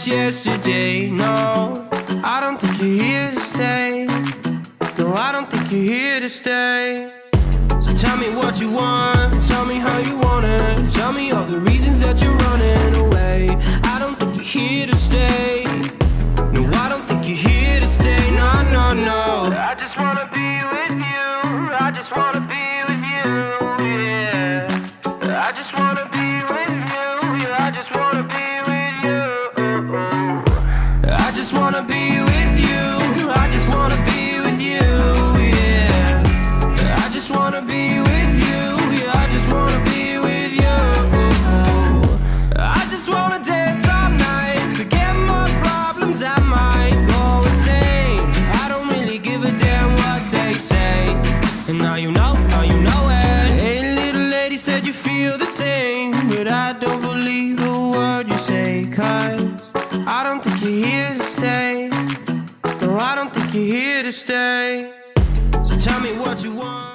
just yesterday. No, I don't think you're here to stay. No, I don't think you're here to stay. So tell me what you want, tell me how you want it. Tell me all the reasons that you're running away. I don't think you're here to stay. No, I don't think you're here to stay. No, no, no. I just wanna be with you. I just wanna be with you, yeah. I just wanna be with you. Yeah, I just wanna be with you. I just wanna be with you. I just wanna be with you, yeah. I just wanna be with you. Yeah, I just wanna be with you. I just wanna dance all night, forget my problems, I might go insane. I don't really give a damn what they say. And now you know it. Hey, little lady said you feel the same, but I don't believe a word you say. 'Cause I don't think you're here to stay. No, I don't think you're here to stay. So tell me what you want.